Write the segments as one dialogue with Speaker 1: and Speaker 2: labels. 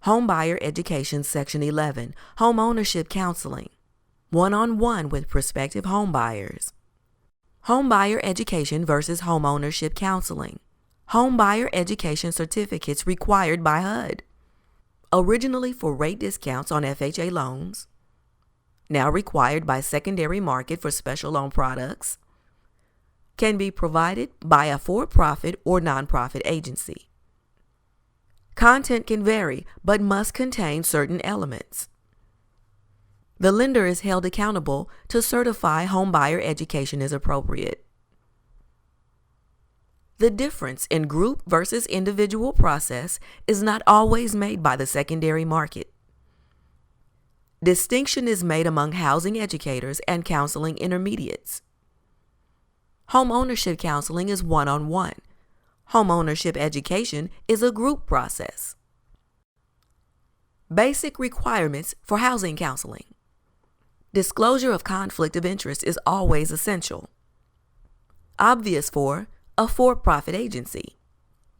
Speaker 1: Homebuyer Education Section 11, Homeownership Counseling, one-on-one with prospective homebuyers. Homebuyer Education versus Homeownership Counseling. Homebuyer Education Certificates required by HUD. Originally for rate discounts on FHA loans. Now required by secondary market for special loan products. Can be provided by a for-profit or nonprofit agency. Content can vary, but must contain certain elements. The lender is held accountable to certify homebuyer education is appropriate. The difference in group versus individual process is not always made by the secondary market. Distinction is made among housing educators and counseling intermediates. Homeownership counseling is one-on-one. Homeownership education is a group process. Basic requirements for housing counseling. Disclosure of conflict of interest is always essential. Obvious for a for-profit agency.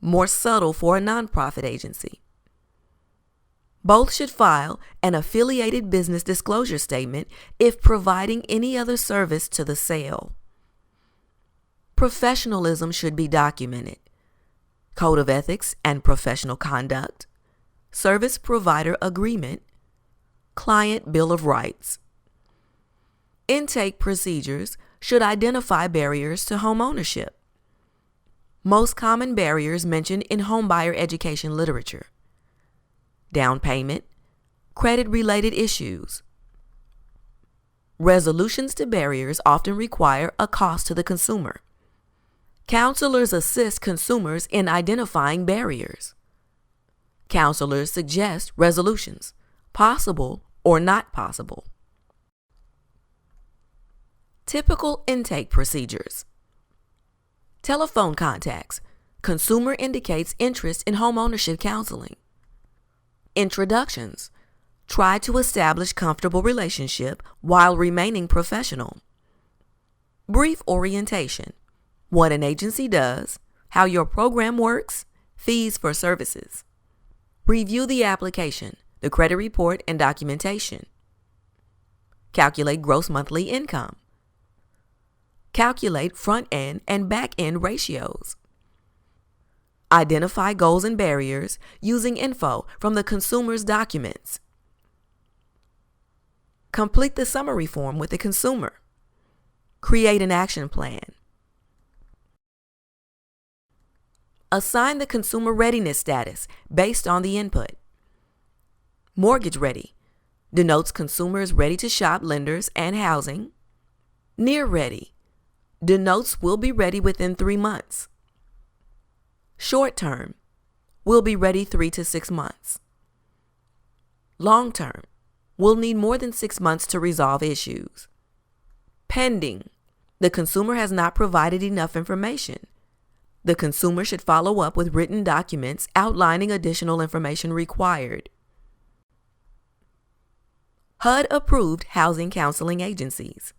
Speaker 1: More subtle for a nonprofit agency. Both should file an affiliated business disclosure statement if providing any other service to the sale. Professionalism should be documented. Code of ethics and professional conduct. Service provider agreement. Client bill of rights. Intake procedures should identify barriers to homeownership. Most common barriers mentioned in homebuyer education literature. Down payment, credit-related issues. Resolutions to barriers often require a cost to the consumer. Counselors assist consumers in identifying barriers. Counselors suggest resolutions, possible or not possible. Typical intake procedures. Telephone contacts. Consumer indicates interest in homeownership counseling. Introductions. Try to establish comfortable relationship while remaining professional. Brief orientation. What an agency does, how your program works, fees for services. Review the application, the credit report, and documentation. Calculate gross monthly income. Calculate front-end and back-end ratios. Identify goals and barriers using info from the consumer's documents. Complete the summary form with the consumer. Create an action plan. Assign the consumer readiness status based on the input. Mortgage ready denotes consumers ready to shop lenders and housing. Near ready denotes will be ready within 3 months. Short term will be ready 3 to 6 months. Long term will need more than 6 months to resolve issues. Pending, the consumer has not provided enough information. The consumer should follow up with written documents outlining additional information required. HUD-approved housing counseling agencies.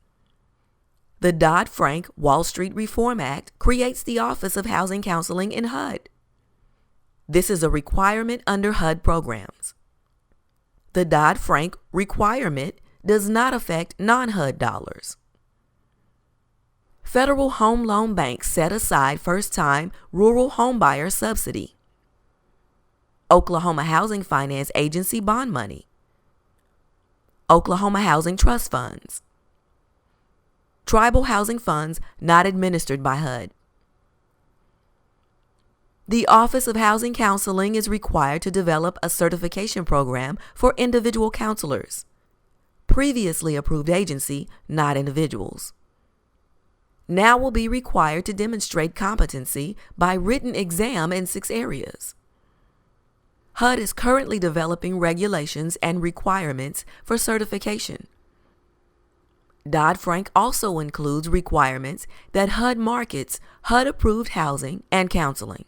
Speaker 1: The Dodd-Frank Wall Street Reform Act creates the Office of Housing Counseling in HUD. This is a requirement under HUD programs. The Dodd-Frank requirement does not affect non-HUD dollars. Federal Home Loan Bank set aside first-time rural homebuyer subsidy. Oklahoma Housing Finance Agency bond money. Oklahoma Housing Trust Funds. Tribal housing funds not administered by HUD. The Office of Housing Counseling is required to develop a certification program for individual counselors. Previously approved agency, not individuals. Now will be required to demonstrate competency by written exam in 6 areas. HUD is currently developing regulations and requirements for certification. Dodd-Frank also includes requirements that HUD markets HUD-approved housing and counseling.